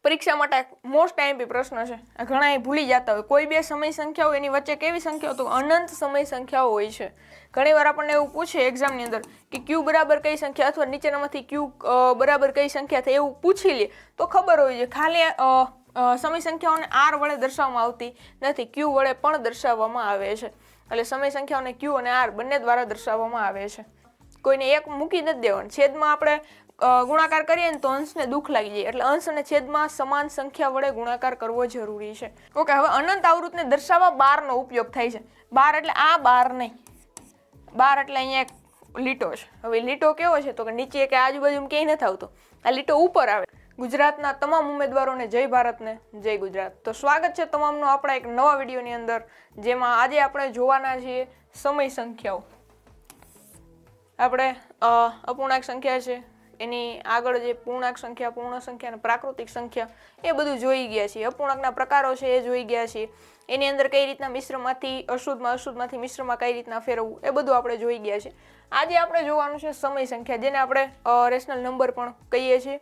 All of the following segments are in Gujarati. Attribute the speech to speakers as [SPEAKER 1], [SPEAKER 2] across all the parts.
[SPEAKER 1] પરીક્ષા માટે મોસ્ટ આઈએમપી પ્રશ્ન છે, આ ઘણા ભૂલી જતા હોય. કોઈ બે સમય સંખ્યાઓ એની વચ્ચે કેવી સંખ્યાઓ, તો અનંત સમય સંખ્યાઓ હોય છે. ઘણીવાર આપણને એવું પૂછે એક્ઝામની અંદર કે ક્યુ બરાબર કઈ સંખ્યા અથવા નીચેનામાંથી ક્યુ બરાબર કઈ સંખ્યા થાય એવું પૂછી લે તો ખબર હોય છે ખાલી સમય સંખ્યાઓને આર વડે દર્શાવવામાં આવતી નથી, ક્યુ વડે પણ દર્શાવવામાં આવે છે. એટલે સમય સંખ્યાઓને ક્યુ અને આર બંને દ્વારા દર્શાવવામાં આવે છે. કોઈને એક મૂકી નથી દેવાનું. છેદમાં આપણે ગુણાકાર કરીએ ને તો અંશને દુઃખ લાગી જાય, એટલે અંશ અને છેદમાં સમાન સંખ્યા વડે ગુણાકાર કરવો જરૂરી છે. ઓકે, હવે અનંત આવૃતને દર્શાવવા 12 નો ઉપયોગ થાય છે. 12 એટલે આ 12 નહીં, 12 એટલે અહીંયા એક લીટો છે. હવે લીટો કેવો છે તો કે નીચે કે આજુબાજુ ક્યાંય નથી આવતો, આ લીટો ઉપર આવે. ગુજરાતના તમામ ઉમેદવારોને જય ભારતને જય ગુજરાત. તો સ્વાગત છે તમામનું આપણા એક નવા વિડીયોની અંદર, જેમાં આજે આપણે જોવાના છીએ સમય સંખ્યાઓ. આપણે અપૂર્ણાંક સંખ્યા છે એની આગળ જે પૂર્ણાંક સંખ્યા, પૂર્ણ સંખ્યા અને પ્રાકૃતિક સંખ્યા એ બધું જોઈ ગયા છીએ. અપૂર્ણાંકના પ્રકારો છે એ જોઈ ગયા છીએ. એની અંદર કઈ રીતના મિશ્રમાંથી અશુદ્ધમાં, અશુદ્ધમાંથી મિશ્રમાં કઈ રીતના ફેરવવું એ બધું આપણે જોઈ ગયા છીએ. આજે આપણે જોવાનું છે સમય સંખ્યા, જેને આપણે રેશનલ નંબર પણ કહીએ છીએ.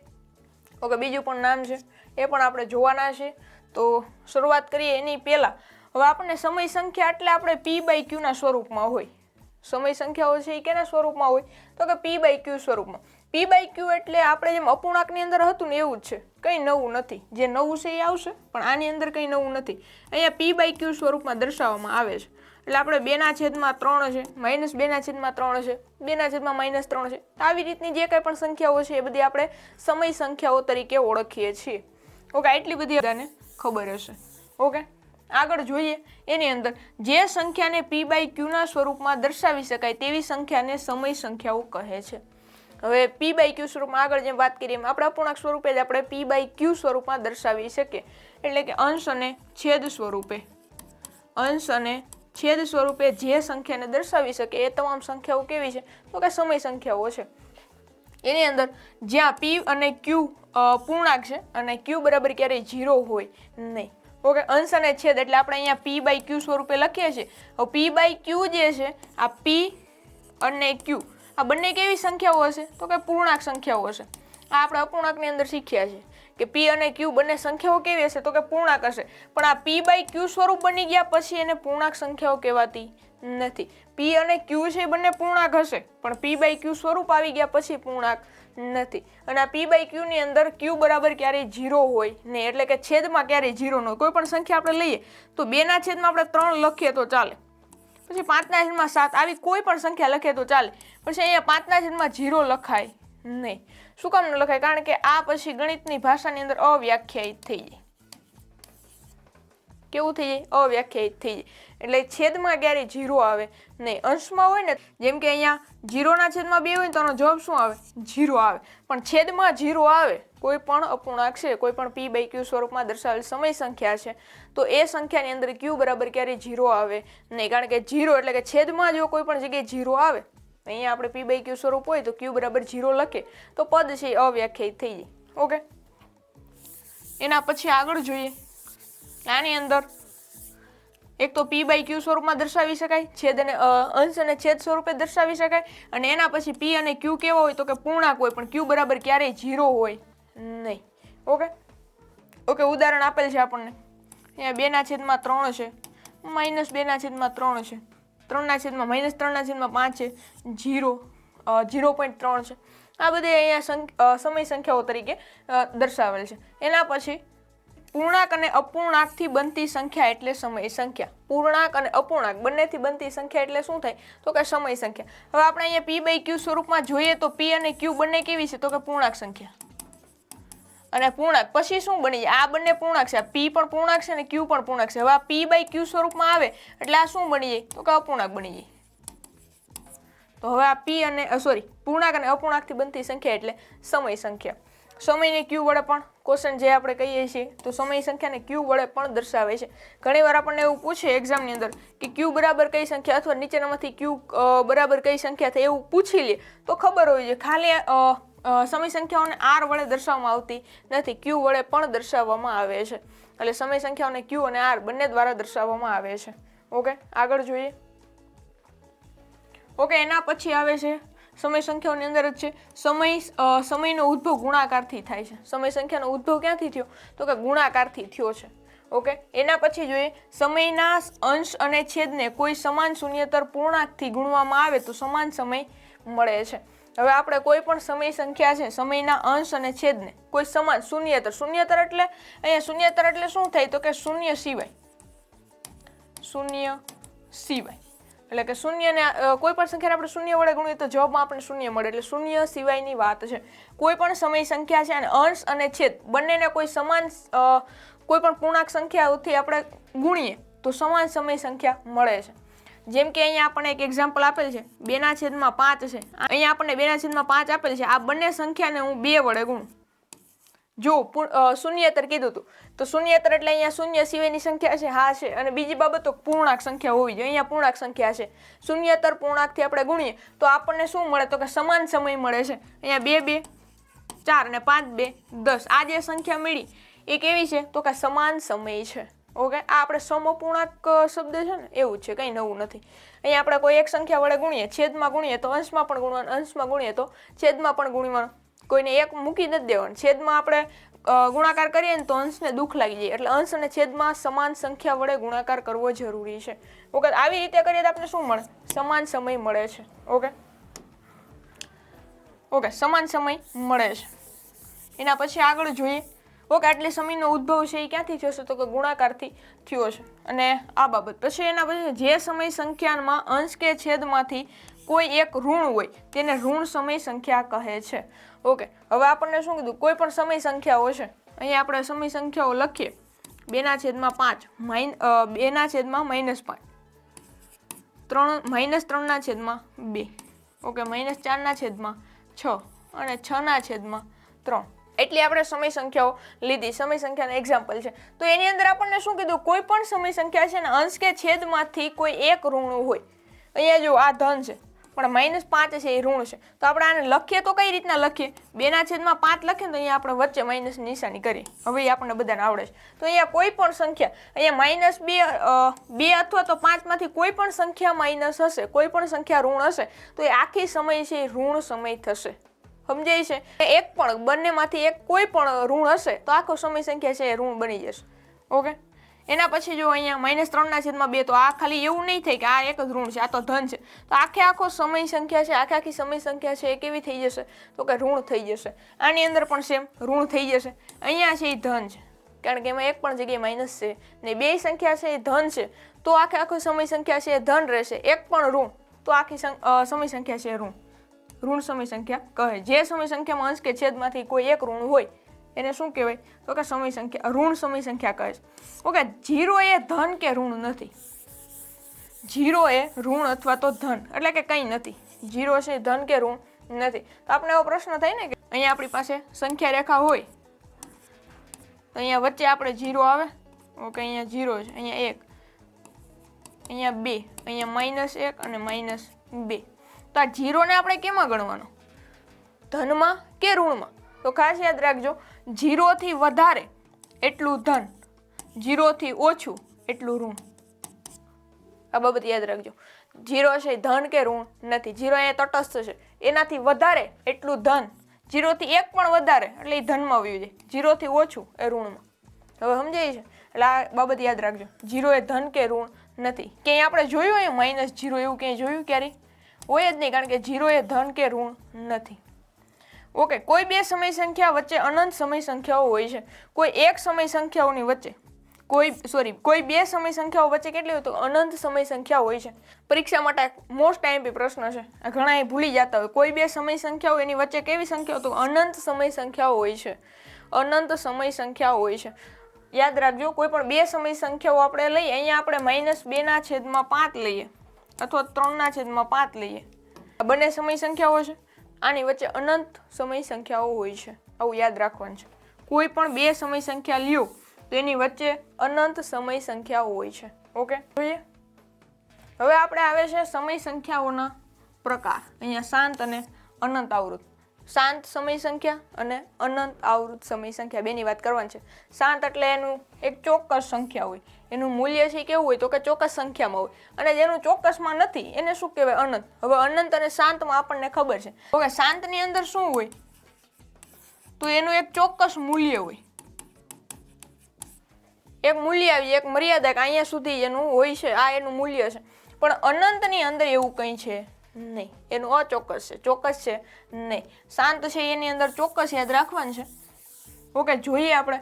[SPEAKER 1] ઓકે, બીજું પણ નામ છે, એ પણ આપણે જોવાના છે. તો શરૂઆત કરીએ એની પહેલા. હવે આપણને સમય સંખ્યા એટલે આપણે p/q ના સ્વરૂપમાં હોય. સમય સંખ્યાઓ છે એ કેના સ્વરૂપમાં હોય તો કે p/q સ્વરૂપમાં. p/q એટલે આપણે જેમ અપૂર્ણાંકની અંદર હતું ને એવું જ છે, કંઈ નવું નથી. જે નવું છે એ આવશે, પણ આની અંદર કંઈ નવું નથી. અહીંયા p/q સ્વરૂપમાં દર્શાવવામાં આવે છે. એટલે આપણે 2/3 છે, -2/3 છે, 2/-3 છે. આવી રીતની જે કંઈ પણ સંખ્યાઓ છે એ બધી આપણે સમય સંખ્યાઓ તરીકે ઓળખીએ છીએ. ઓકે, એટલી બધી બધાને ખબર હશે. ઓકે, આગળ જોઈએ. એની અંદર જે સંખ્યાને p/q ના સ્વરૂપમાં દર્શાવી શકાય તેવી સંખ્યાને સમય સંખ્યાઓ કહે છે. હવે p/q સ્વરૂપમાં આગળ જેમ વાત કરીએ એમ આપણે અપૂર્ણાંક સ્વરૂપે જ આપણે p/q સ્વરૂપમાં દર્શાવી શકીએ. એટલે કે અંશ અને છેદ સ્વરૂપે. અંશ અને છેદ સ્વરૂપે જે સંખ્યાને દર્શાવી શકે એ તમામ સંખ્યાઓ કેવી છે તો કે સમય સંખ્યાઓ છે. એની અંદર જ્યાં p અને q પૂર્ણાંક છે અને q બરાબર ક્યારેય 0 હોય નહીં. ઓકે, અંશ અને છેદ એટલે આપણે અહીંયા p/q સ્વરૂપે લખીએ છીએ. હવે p/q જે છે આ p અને q આ બંને કેવી સંખ્યાઓ હશે તો કે પૂર્ણાંક સંખ્યાઓ હશે. આ આપણે અપૂર્ણાંકની અંદર શીખ્યા છે કે p અને q બંને સંખ્યાઓ કેવી હશે તો કે પૂર્ણાંક હશે. પણ આ p/q સ્વરૂપ બની ગયા પછી એને પૂર્ણાંક સંખ્યાઓ કહેવાતી નથી. p અને q છે એ બંને પૂર્ણાંક હશે, પણ p/q સ્વરૂપ આવી ગયા પછી પૂર્ણાંક નથી. અને આ p/q ની અંદર q બરાબર ક્યારેય 0 હોય નહીં, એટલે કે છેદમાં ક્યારેય 0 ન હોય. કોઈ પણ સંખ્યા આપણે લઈએ તો 2/3 આપણે 3 લખીએ તો ચાલે, પછી 5/7 આવી કોઈ પણ સંખ્યા લખીએ તો ચાલે, પછી અહીંયા 5/0 લખાય નહીં. શું કામ ન લખાય? કારણ કે આ પછી ગણિતની ભાષાની અંદર અવ્યાખ્યાયિત થઈ જાય. કેવું થઈ જાય? અવ્યાખ્યાયિત થઈ જાય. એટલે છેદમાં ક્યારે 0 આવે નહીં. અંશમાં હોય ને, જેમ કે અહીંયા 0/2 હોય તો આનો જવાબ શું આવે? 0 આવે. પણ છેદમાં 0 આવે કોઈ પણ અપૂર્ણાંક છે, કોઈ પણ p/q સ્વરૂપમાં દર્શાવેલ સમય સંખ્યા છે, તો એ સંખ્યાની અંદર q બરાબર ક્યારે 0 આવે નહીં. કારણ કે 0 એટલે કે છેદમાં જો કોઈ પણ જગ્યાએ 0 આવે, અહીંયા આપણે p/q સ્વરૂપ હોય તો q બરાબર 0 લખે તો પદ છે એ અવ્યાખ્યાયિત થઈ જાય. ઓકે, એના પછી આગળ જોઈએ. આની અંદર એક તો p/q સ્વરૂપમાં દર્શાવી શકાય, છેદ અને અંશ અને છેદ સ્વરૂપે દર્શાવી શકાય, અને એના પછી p અને q કેવો હોય તો કે પૂર્ણાંક હોય, પણ q બરાબર ક્યારેય 0 હોય નહીં. ઓકે ઓકે, ઉદાહરણ આપેલ છે આપણને. અહીંયા 2/3 છે, -2/3 છે, 3/-3/5 છે, 0, 0.3 છે. આ બધી અહીંયા સમય સંખ્યાઓ તરીકે દર્શાવેલ છે. એના પછી પૂર્ણાંક અને અપૂર્ણાંકથી બનતી સંખ્યા એટલે સમય સંખ્યા. પૂર્ણાંક અને અપૂર્ણાંક બંનેથી બનતી સંખ્યા એટલે શું થાય તો કે સમય સંખ્યા. હવે આપણે અહીંયા p/q સ્વરૂપમાં જોઈએ તો p અને q બંને કેવી છે તો કે પૂર્ણાંક સંખ્યા. અને પૂર્ણાંક પછી શું બની જાય? આ બંને પૂર્ણાંક છે, p પણ પૂર્ણાંક છે અને q પણ પૂર્ણાંક છે. હવે આ p/q સ્વરૂપમાં આવે એટલે આ શું બની જાય તો કે અપૂર્ણાંક બની જાય. તો હવે આ પૂર્ણાંક અને અપૂર્ણાંકથી બનતી સંખ્યા એટલે સમય સંખ્યા. સમયને q વડે પણ ક્વેશ્ચન જે આપણે કહીએ છીએ તો સમય સંખ્યાને q વડે પણ દર્શાવે છે. ઘણીવાર આપણને એવું પૂછે એક્ઝામની અંદર કે q બરાબર કઈ સંખ્યા અથવા નીચેનામાંથી q બરાબર કઈ સંખ્યા થાય એવું પૂછી લે તો ખબર હોય છે ખાલી સમય સંખ્યાઓને r વડે દર્શાવવામાં આવતી નથી, q વડે પણ દર્શાવવામાં આવે છે. એટલે સમય સંખ્યાઓને q અને r બંને દ્વારા દર્શાવવામાં આવે છે. ઓકે, આગળ જોઈએ. ઓકે, એના પછી આવે છે સમય સંખ્યાઓની અંદર જ છે. સમયનો ઉદ્ભવ ગુણાકારથી થાય છે. સમય સંખ્યાનો ઉદ્ભવ ક્યાંથી થયો? તો કે ગુણાકારથી થયો છે. ઓકે, એના પછી જોઈએ સમયના અંશ અને છેદને કોઈ સમાન શૂન્યતર પૂર્ણાંકથી ગુણવામાં આવે તો સમાન સમય મળે છે. હવે આપણે કોઈ પણ સમય સંખ્યા છે, સમયના અંશ અને છેદને કોઈ સમાન શૂન્યતર એટલે અહીંયા શૂન્યતર એટલે શું થાય? તો કે શૂન્ય સિવાય એટલે કે શૂન્યને કોઈ પણ સંખ્યાને આપણે શૂન્ય વડે ગુણીએ તો જવાબમાં આપણે શૂન્ય મળે, એટલે શૂન્ય સિવાયની વાત છે. કોઈ પણ સમય સંખ્યા છે અને અંશ અને છેદ બંનેને કોઈ સમાન કોઈ પણ પૂર્ણાંક સંખ્યાઓથી આપણે ગુણીએ તો સમાન સમય સંખ્યા મળે છે. જેમ કે અહીંયા આપણને એક એક્ઝામ્પલ આપેલ છે 2/5 છે. અહીંયા આપણને 2/5 આપેલ છે. આ બંને સંખ્યાને હું 2 વડે ગુણું. જો શૂન્યતર કીધું હતું તો શૂન્યતર એટલે અહીંયા શૂન્ય સિવાયની સંખ્યા છે, હા છે, અને બીજી બાબત તો પૂર્ણાંક સંખ્યા હોવી જોઈએ. અહીંયા પૂર્ણાંક સંખ્યા છે. શૂન્યતર પૂર્ણાંકથી આપણે ગુણીએ તો આપણને શું મળે? તો કે સમાન સમય મળે છે. અહીંયા 2 2 4 અને 5 2 10 આ જે સંખ્યા મળી એ કેવી છે? તો કે સમાન સમય છે. ઓકે, આ આપણે સમઅપૂર્ણાંક શબ્દ છે ને એવું જ છે, કંઈ નવું નથી. અહીંયા આપણે કોઈ એક સંખ્યા વડે ગુણીએ, છેદમાં ગુણીએ તો અંશમાં પણ ગુણવાનું, અંશમાં ગુણીએ તો છેદમાં પણ ગુણવાનું. કોઈને એક મૂકી નથી દેવાનું. છેદમાં આપણે ગુણાકાર કરીએ ને તો અંશને દુઃખ લાગી જાય, એટલે અંશ અને છેદમાં સમાન સંખ્યા વડે ગુણાકાર કરવો જરૂરી છે. ઓકે, આવી રીતે કરીએ તો આપણે શું મળે? સમાન સમય મળે છે. ઓકે, સમાન સમય મળે છે. એના પછી આગળ જોઈએ. ઓકે, એટલે સમયનો ઉદ્ભવ છે એ ક્યાંથી થયો છે? તો કે ગુણાકારથી થયો છે. અને આ બાબત પછી એના પછી જે સમય સંખ્યામાં અંશ કે છેદમાંથી કોઈ એક ઋણ હોય તેને ઋણ સમય સંખ્યા કહે છે. ઓકે, હવે આપણને શું કીધું? કોઈ પણ સમય સંખ્યાઓ છે. અહીંયા આપણે સમય સંખ્યાઓ લખીએ 2/5 -5 -3/2 ઓકે, -4/6 અને 6/3 એટલી આપણે સમય સંખ્યાઓ લીધી. સમય સંખ્યાનો એક્ઝામ્પલ છે. તો એની અંદર આપણને શું કીધું? કોઈ પણ સમય સંખ્યા છે ને અંશ કે છેદમાંથી કોઈ એક ઋણ હોય. અહીંયા જો આ ધન છે પણ -5 છે એ ઋણ છે, તો આપણે આને લખીએ તો કઈ રીતના લખીએ? 2/5 લખીએ તો અહીંયા આપણે વચ્ચે માઇનસ નિશાની કરીએ. હવે એ આપણને બધાને આવડે છે. તો અહીંયા કોઈ પણ સંખ્યા અહીંયા -2 અથવા તો 5 માંથી કોઈ પણ સંખ્યા માઇનસ હશે, કોઈ પણ સંખ્યા ઋણ હશે તો એ આખી સમય છે એ ઋણ સમય થશે. સમજાય છે? એક પણ બંનેમાંથી એક કોઈ પણ ઋણ હશે તો આખો સમય સંખ્યા છે એ ઋણ બની જશે. ઓકે, એના પછી જો અહીંયા -3/2 તો આ ખાલી એવું નહીં થાય કે આ એક જ ઋણ છે, આ તો ધન છે. તો આખો સમય સંખ્યા છે, આખી સમય સંખ્યા છે એ કેવી થઈ જશે? તો કે ઋણ થઈ જશે. આની અંદર પણ સેમ ઋણ થઈ જશે. અહીંયા છે એ ધન છે કારણ કે એમાં એક પણ જગ્યાએ માઇનસ છે ને બે સંખ્યા છે એ ધન છે, તો આખો સમય સંખ્યા છે એ ધન રહેશે. એક પણ ઋણ તો આખી સમય સંખ્યા છે ઋણ સમય સંખ્યા કહે. જે સમય સંખ્યામાં અંશ કે છેદમાંથી કોઈ એક ઋણ હોય એને શું કહેવાય? તો કે સમય સંખ્યા ઋણ સમય સંખ્યા કહે છે. ઓકે, 0 એ ધન કે ઋણ નથી. 0 એ ઋણ અથવા તો ધન એટલે કે કંઈ નથી. 0 છે ધન કે ઋણ નથી. તો આપણે એવો પ્રશ્ન થાય ને કે અહીંયા આપણી પાસે સંખ્યા રેખા હોય તો અહીંયા વચ્ચે આપણે 0 આવે. ઓકે, અહીંયા 0 છે, અહીંયા 1, અહીંયા 2, અહીંયા -1 અને -2. તો આ 0 ને આપણે કેમાં ગણવાનો? ધનમાં કે ઋણમાં? તો ખાસ યાદ રાખજો, 0 થી વધારે એટલું ધન, 0 થી ઓછું એટલું ઋણ. આ બાબત યાદ રાખજો. 0 છે ધન કે ઋણ નથી. 0 અહીંયા તટસ્થ છે. એનાથી વધારે એટલું ધન, 0 થી 1 પણ વધારે એટલે એ ધનમાં વયું જાય, 0 થી ઓછું એ ઋણમાં. હવે સમજાય છે? એટલે આ બાબત યાદ રાખજો. 0 એ ધન કે ઋણ નથી. ક્યાંય આપણે જોયું હોય -0 એવું ક્યાંય જોયું ક્યારેય? હોય જ નહીં, કારણ કે 0 એ ધન કે ઋણ નથી. ઓકે, કોઈ બે સમય સંખ્યા વચ્ચે અનંત સમય સંખ્યાઓ હોય છે. કોઈ એક સમય સંખ્યાઓની વચ્ચે કોઈ બે સમય સંખ્યાઓ વચ્ચે કેટલી હોય? તો અનંત સમય સંખ્યા હોય છે. પરીક્ષા માટે મોસ્ટ આઈએમપી પ્રશ્ન છે. આ ઘણા ભૂલી જતા હોય. કોઈ બે સમય સંખ્યાઓ એની વચ્ચે કેવી સંખ્યાઓ? તો અનંત સમય સંખ્યાઓ હોય છે. અનંત સમય સંખ્યાઓ હોય છે. યાદ રાખજો, કોઈ પણ બે સમય સંખ્યાઓ આપણે લઈએ, અહીંયા આપણે -2/5 લઈએ અથવા 3/5 લઈએ. આ બંને સમય સંખ્યાઓ છે. આની વચ્ચે અનંત સમય સંખ્યાઓ હોય છે. આવું યાદ રાખવાનું છે. કોઈ પણ બે સમય સંખ્યા લ્યો તો એની વચ્ચે અનંત સમય સંખ્યાઓ હોય છે. ઓકે, જોઈએ હવે આપણે આવે છે સમય સંખ્યાઓના પ્રકાર. અહીંયા શાંત અને અનંત આવૃત. શાંત સમય સંખ્યા અને અનંત આવૃત સમય સંખ્યા બેની વાત કરવાની છે. શાંત એટલે એનું એક ચોક્કસ સંખ્યા હોય, એનું મૂલ્ય છે કેવું હોય તો કે ચોક્કસ સંખ્યામાં હોય, અને જેનું ચોક્કસમાં નથી એને શું કહેવાય? અનંત. હવે અનંત અને શાંતમાં આપણને ખબર છે ઓકે, શાંતની અંદર શું હોય તો એનું એક ચોક્કસ મૂલ્ય હોય, એક મૂલ્ય આવી, એક મર્યાદા કે અહીંયા સુધી એનું હોય છે, આ એનું મૂલ્ય છે. પણ અનંતની અંદર એવું કંઈ છે નહીં, એનું અચોક્કસ છે, ચોક્કસ છે નહીં. શાંત છે એની અંદર ચોક્કસ યાદ રાખવાનું છે. ઓકે, જોઈએ આપણે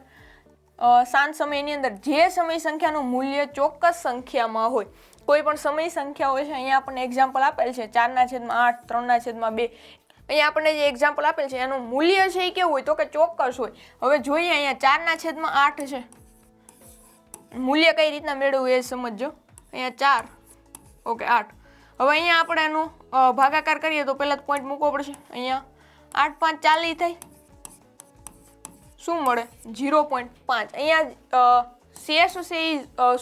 [SPEAKER 1] શાંત સમયની અંદર જે સમય સંખ્યાનું મૂલ્ય ચોક્કસ સંખ્યામાં હોય, કોઈ પણ સમય સંખ્યા હોય છે. અહીંયા આપણને એક્ઝામ્પલ આપેલ છે 4/8, 3/2. અહીંયા આપણને જે એક્ઝામ્પલ આપેલ છે એનું મૂલ્ય છે એ કેવું હોય તો કે ચોક્કસ હોય. હવે જોઈએ અહીંયા 4/8 છે, મૂલ્ય કઈ રીતના મેળવવું એ સમજજો. અહીંયા 4, ઓકે 8. હવે અહીંયા આપણે એનું ભાગાકાર કરીએ તો પહેલા પોઈન્ટ મૂકવો પડશે. અહીંયા 8 5 40 થાય, શું મળે? 0.5. અહીંયા શેષ છે એ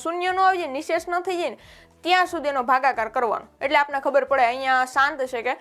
[SPEAKER 1] શૂન્ય નો આવી જાય, નિશેષ ન થઈ જાય ને ત્યાં સુધીનો ભાગાકાર કરવાનો, એટલે આપણને ખબર પડે અહીંયા શાંત છે કે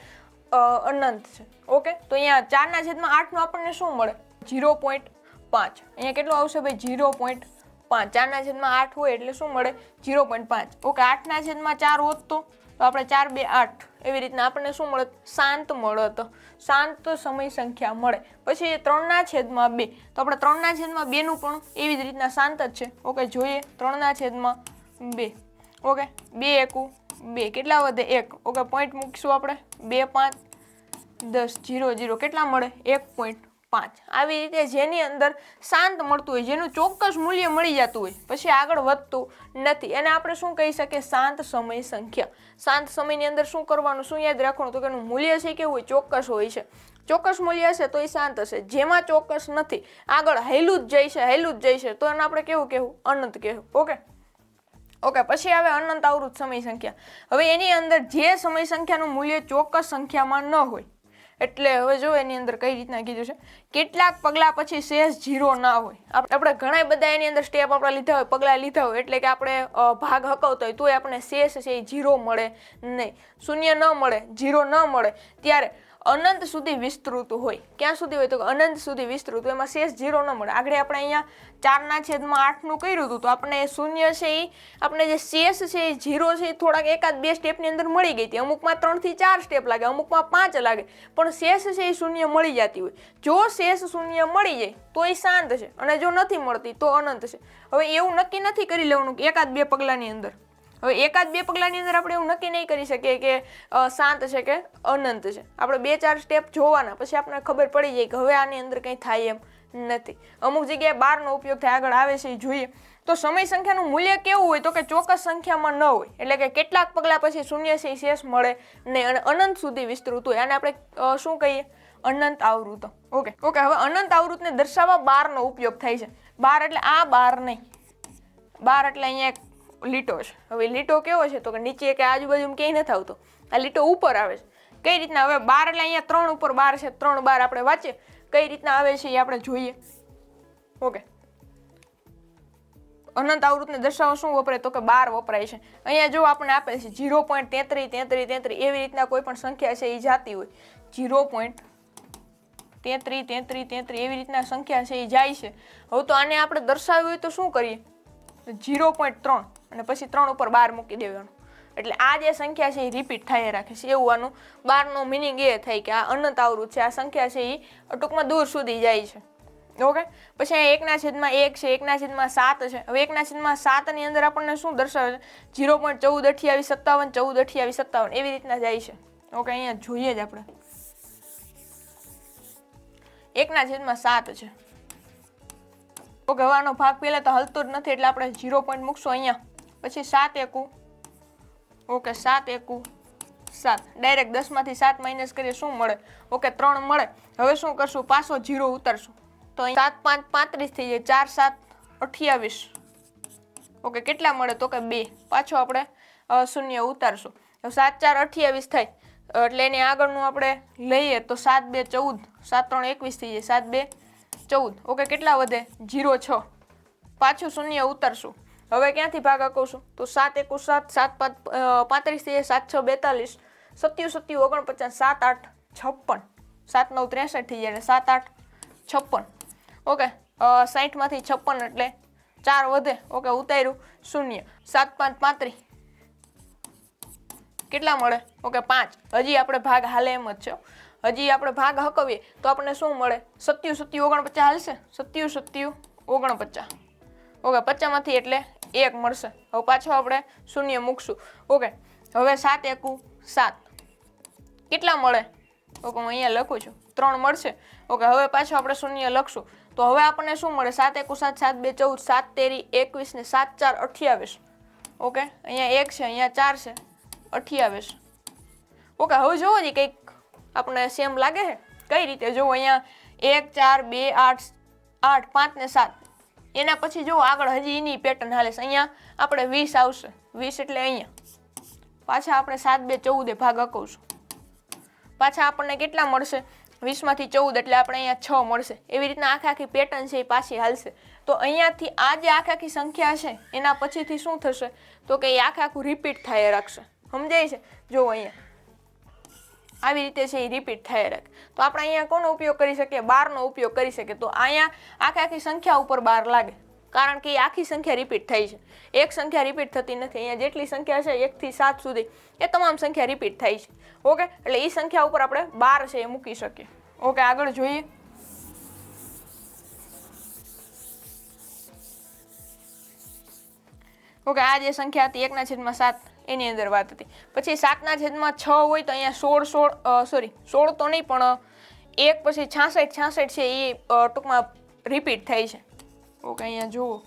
[SPEAKER 1] અનંત છે. ઓકે, તો અહીંયા 4/8 નો આપણને શું મળે? 0.5. અહીંયા કેટલું આવશે ભાઈ? 0.5. 4/8 હોય એટલે શું મળે? 0.5. ઓકે, 8/4 હોત તો આપણે 4 2 8 એવી રીતના આપણને શું મળે? શાંત મળત, શાંત સમય સંખ્યા મળે. પછી 3/2 તો આપણે 3/2 નું પણ એવી જ રીતના શાંત જ છે. ઓકે, જોઈએ 3/2. ઓકે, 2 એકુ 2 કેટલા વધે? 1. ઓકે, પોઈન્ટ મૂકીશું આપણે 2 5 10 0 0 કેટલા મળે? 1.5. આવી રીતે જેની અંદર શાંત મળતું હોય, જેનું ચોક્કસ મૂલ્ય મળી જતું હોય, પછી આગળ વધતું નથી, એને આપણે શું કહી શકીએ? શાંત સમય સંખ્યા. શાંત સમયની અંદર શું કરવાનું, શું યાદ રાખવાનું તો કે એનું મૂલ્ય છે કેવું હોય? ચોક્કસ હોય છે. ચોક્કસ મૂલ્ય હશે તો એ શાંત હશે, જેમાં ચોક્કસ નથી, આગળ હેલું જ જાય છે તો એને આપણે કેવું કહેવું? અનંત કહેવું. ઓકે, પછી આવે અનંત આવૃત સમય સંખ્યા. હવે એની અંદર જે સમય સંખ્યાનું મૂલ્ય ચોક્કસ સંખ્યામાં ન હોય, એટલે હવે જો એની અંદર કઈ રીતના કીધું છે, કેટલાક પગલા પછી શેષ 0 ના હોય. આપણે ઘણા બધા એની અંદર સ્ટેપ આપણે લીધા હોય, પગલા લીધા હોય, એટલે કે આપણે ભાગ હકવતા હોય તોય આપણે શેષ છે એ 0 મળે નહીં, શૂન્ય ન મળે, 0 ન મળે, ત્યારે અનંત સુધી વિસ્તૃત હોય. ક્યાં સુધી હોય તો અનંત સુધી વિસ્તૃત, એમાં શેષ 0 ન મળે. આગળ આપણે અહીંયા 4/8 નું કર્યું હતું તો આપણે શૂન્ય છે એ આપણે જે શેષ છે એ 0 છે એ થોડાક 1-2 સ્ટેપની અંદર મળી ગઈ હતી. અમુકમાં 3 થી 4 સ્ટેપ લાગે, અમુકમાં 5 લાગે, પણ શેષ છે એ શૂન્ય મળી જતી હોય. જો શેષ શૂન્ય મળી જાય તો એ શાંત છે, અને જો નથી મળતી તો અનંત છે. હવે એવું નક્કી નથી કરી લેવાનું કે 1-2 પગલાની અંદર. હવે 1-2 પગલાની અંદર આપણે એવું નક્કી નહીં કરી શકીએ કે શાંત છે કે અનંત છે. આપણે 2-4 સ્ટેપ જોવાના, પછી આપણને ખબર પડી જાય કે હવે આની અંદર કંઈ થાય એમ નથી. અમુક જગ્યાએ 12નો ઉપયોગ થાય, આગળ આવે છે એ જોઈએ. તો સમય સંખ્યાનું મૂલ્ય કેવું હોય તો કે ચોક્કસ સંખ્યામાં ન હોય, એટલે કે કેટલાક પગલા પછી શૂન્ય છે શેષ મળે નહીં, અને અનંત સુધી વિસ્તૃત હોય. આને આપણે શું કહીએ? અનંત આવૃત. ઓકે, હવે અનંત આવૃતને દર્શાવવા 12નો ઉપયોગ થાય છે. 12 એટલે આ 12 નહીં, 12 એટલે અહીંયા એક લીટો છે. હવે લીટો કેવો છે તો કે નીચે કે આજુબાજુ ક્યાંય નથી આવતો, આ લીટો ઉપર આવે છે. કઈ રીતના? હવે 12 એટલે અહીંયા 3 ઉપર 12 છે, 3 12 આપણે વાંચીએ કઈ રીતના આવે છે એ આપણે જોઈએ. ઓકે, અનંત આવૃતને દર્શાવવા શું વપરાય તો કે 12 વપરાય છે. અહીંયા જો આપણે આપે છે 0.33 એવી રીતના કોઈ પણ સંખ્યા છે એ જાતી હોય, 0.33 એવી રીતના સંખ્યા છે એ જાય છે. હવે તો આને આપણે દર્શાવ્યું હોય તો શું કરીએ? 0.3 અને પછી 3 ઉપર 12 મૂકી દેવાનું, એટલે આ જે સંખ્યા છે એ રિપીટ થાય રાખે છે. એવું આનું 12નો મિનિંગ એ થાય કે આ અનંત આવૃત છે, આ સંખ્યા છે એ ટૂંકમાં દૂર સુધી જાય છે. ઓકે, પછી અહીંયા 1/1 છે, 1/7 છે. હવે 1/7 ની અંદર આપણને શું દર્શાવે છે? 0.142857 એવી રીતના જાય છે. ઓકે, અહીંયા જોઈએ જ આપણે 1/7 છે. ઓકે, હવે આનો ભાગ પહેલા તો હલતો જ નથી, એટલે આપણે 0 પોઈન્ટ મૂકશું અહીંયા. પછી 7 એકુ, ઓકે 7 એકુ 7, ડાયરેક્ટ 10 માંથી 7 માઇનસ કરીએ શું મળે? ઓકે 3 મળે. હવે શું કરશું? પાછો 0 ઉતારશું તો 7 5 35 થઈ જાય, 4 7 28. ઓકે, કેટલા મળે તો કે 2. પાછો આપણે શૂન્ય ઉતારશું, 7 4 28 થાય, એટલે એની આગળનું આપણે લઈએ તો 7 2 14, 7 3 21 થઈ જાય, 7 2 14. ઓકે, કેટલા વધે? 0 6. પાછું શૂન્ય ઉતારશું. હવે ક્યાંથી ભાગ હકવશું તો 7 એકુ 7, 7 5 35 થઈ જાય, 7 6 42, 7 7 49, 7 8 56. 7 9 63 થઈ જાય, 7 8 56. ઓકે, 60 માંથી 56 એટલે 4 વધે. ઓકે, ઉતાર્યું 0. 7 5 35 કેટલા મળે? ઓકે 5. હજી આપણે ભાગ હાલે એમ જ છે, હજી આપણે ભાગ હકવીએ તો આપણને શું મળે? 7 7 49 હાલશે, 7 7 49. ઓકે, 50 માંથી એટલે 1 મળશે. હવે પાછો આપણે 0 મૂકશું. ઓકે, હવે 7 એકુ 7 કેટલા મળે? ઓકે, હું અહીંયા લખું છું 3 મળશે. ઓકે, હવે પાછો આપણે 0 લખશું તો હવે આપણને શું મળે? 7 એકુ 7, 7 2 14, 7 તેરી 21 ને 7 4 28. ઓકે, અહીંયા 1 છે, અહીંયા 4 છે, 28. ઓકે, હવે જોવો ਜੀ કંઈક આપણે સેમ લાગે છે. કઈ રીતે? જો અહીંયા 1 4 2 8 8 5 ને 7. એના પછી જો આગળ હજી એની પેટર્ન હાલે છે. અહીંયા આપણે 20 આવશે, 20 એટલે અહીંયા પાછા આપણે 7 2 14 ભાગ હકવશું. પાછા આપણને કેટલા મળશે? 20 માંથી 14 એટલે આપણે અહીંયા 6 મળશે. એવી રીતના આખી પેટર્ન છે એ પાછી હાલશે. તો અહીંયાથી આ જે આખી સંખ્યા છે એના પછીથી શું થશે? તો કે એ આખું રિપીટ થાય રાખશે. સમજાય છે? જો અહીંયા આવી રીતે છે એ રિપીટ થાય રાખે. તો આપણે અહીંયા કોનો ઉપયોગ કરી શકીએ? 12 નો ઉપયોગ કરી શકીએ. તો અહીંયા આખી સંખ્યા ઉપર 12 લાગે, કારણ કે એ આખી સંખ્યા રિપીટ થાય છે. એક સંખ્યા રિપીટ થતી નથી. અહીંયા જેટલી સંખ્યા છે 1 થી 7 સુધી એ તમામ સંખ્યા રિપીટ થાય છે. ઓકે, એટલે એ સંખ્યા ઉપર આપણે 12 છે એ મૂકી શકીએ. ઓકે, આગળ જોઈએ. ઓકે, આ જે સંખ્યા હતી 1/7 એની અંદર વાત હતી. પછી 7/6 હોય તો અહીંયા 16 તો નહીં પણ 1 પછી 66 છે એ ટૂંકમાં રિપીટ થાય છે. ઓકે, અહીંયા જુઓ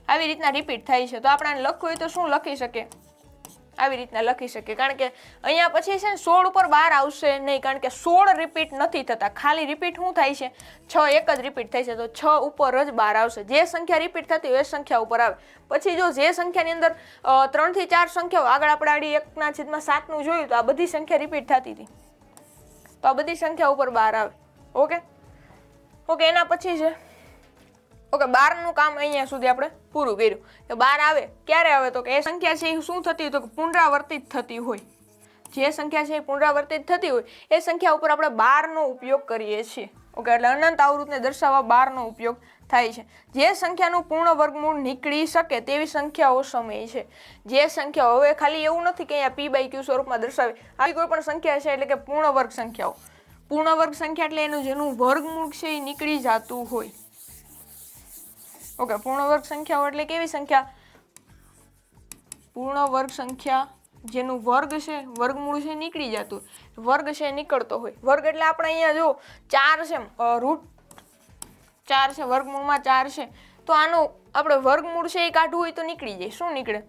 [SPEAKER 1] આવી રીતના રિપીટ થાય છે. તો આપણે લખવું હોય તો શું લખી શકીએ? આવી રીતના લખી શકીએ, કારણ કે અહીંયા પછી છે ને 16 ઉપર 12 આવશે નહીં, કારણ કે 16 રિપીટ નથી થતા. ખાલી રિપીટ શું થાય છે? 6 એક જ રિપીટ થાય છે. તો 6 ઉપર જ 12 આવશે. જે સંખ્યા રિપીટ થતી હોય એ સંખ્યા ઉપર આવે. પછી જો જે સંખ્યાની અંદર 3 થી 4 સંખ્યાઓ આગળ આપણે આડી 1/7 નું જોયું તો આ બધી સંખ્યા રિપીટ થતી હતી, તો આ બધી સંખ્યા ઉપર 12 આવે. ઓકે, ઓકે, એના પછી છે ઓકે 12 નું કામ અહીંયા સુધી આપણે પૂરું કર્યું. કે 12 આવે ક્યારે આવે? તો કે એ સંખ્યા છે એ શું થતી હોય? તો પુનરાવર્તિત થતી હોય. જે સંખ્યા છે એ પુનરાવર્તિત થતી હોય એ સંખ્યા ઉપર આપણે 12 નો ઉપયોગ કરીએ છીએ. ઓકે, એટલે અનંત આવૃતને દર્શાવવા 12 નો ઉપયોગ થાય છે. જે સંખ્યાનું પૂર્ણ વર્ગમૂળ નીકળી શકે તેવી સંખ્યાઓ સમય છે. જે સંખ્યાઓ, હવે ખાલી એવું નથી કે અહીંયા p/q સ્વરૂપમાં દર્શાવે. આવી કોઈ પણ સંખ્યા છે એટલે કે પૂર્ણ વર્ગ સંખ્યાઓ. પૂર્ણ વર્ગ સંખ્યા એટલે એનું જેનું વર્ગમૂળ છે એ નીકળી જતું હોય. ઓકે, પૂર્ણ વર્ગ સંખ્યાઓ એટલે કેવી સંખ્યા? પૂર્ણ વર્ગ સંખ્યા જેનું વર્ગ છે, વર્ગમૂળ છે નીકળી જતું, વર્ગ છે નીકળતો હોય. વર્ગ એટલે આપણે અહીંયા જો 4 છે, √4 છે, વર્ગમૂળમાં 4 છે, તો આનું આપણે વર્ગમૂળ છે એ કાઢવું હોય તો નીકળી જાય. શું નીકળે?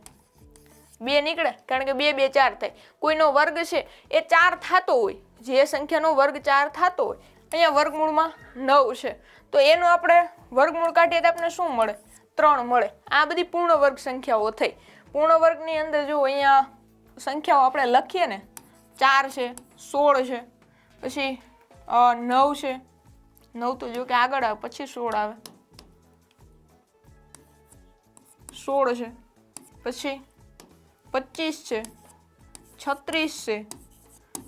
[SPEAKER 1] 2 નીકળે, કારણ કે 2 2 4 થાય. કોઈનો વર્ગ છે એ 4 થતો હોય, જે સંખ્યાનો વર્ગ 4 થતો હોય, અહીંયા વર્ગમૂળમાં 9 છે, તો એનું આપણે વર્ગમૂળ કાઢીએ તો આપણને શું મળે? 3 મળે. આ બધી પૂર્ણ વર્ગ સંખ્યાઓ થઈ. પૂર્ણ વર્ગની અંદર જો અહીંયા સંખ્યાઓ આપણે લખીએ ને, 4 છે, 16 છે, પછી 9 છે, 9 તો જો કે આગળ આવે પછી 16 આવે, 16 છે, પછી 25 છે, 36 છે,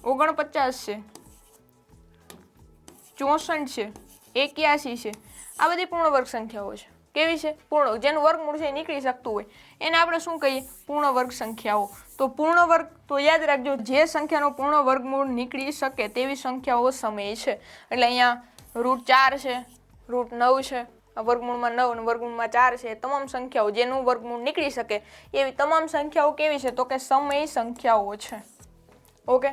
[SPEAKER 1] 49 છે, 64 છે, 81 છે. આ બધી પૂર્ણ વર્ગ સંખ્યાઓ છે. કેવી છે? પૂર્ણ, જેનું વર્ગમૂળ છે એ નીકળી શકતું હોય એને આપણે શું કહીએ? પૂર્ણ વર્ગ સંખ્યાઓ. તો પૂર્ણ વર્ગ, તો યાદ રાખજો, જે સંખ્યાનો પૂર્ણ વર્ગમૂળ નીકળી શકે તેવી સંખ્યાઓ સમય છે. એટલે અહીંયા √4 છે, √9 છે, વર્ગમૂળમાં 9 અને વર્ગમૂળમાં 4 છે, તમામ સંખ્યાઓ જેનું વર્ગમૂળ નીકળી શકે એવી તમામ સંખ્યાઓ કેવી છે? તો કે સમય સંખ્યાઓ છે. ઓકે,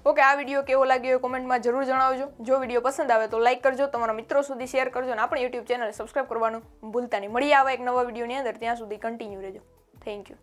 [SPEAKER 1] ઓકે, આ વિડીયો કેવો લાગ્યો એ કોમેન્ટમાં જરૂર જણાવજો. જો વિડીયો પસંદ આવે તો લાઈક કરજો, તમારા મિત્રો સુધી શેર કરજો અને આપણી યુટ્યુબ ચેનલ સબસ્ક્રાઈબ કરવાનું ભૂલતા નહીં. મળીએ આવા એક નવા વિડીયોની અંદર. ત્યાં સુધી કન્ટિન્યુ રહેજો. Thank you.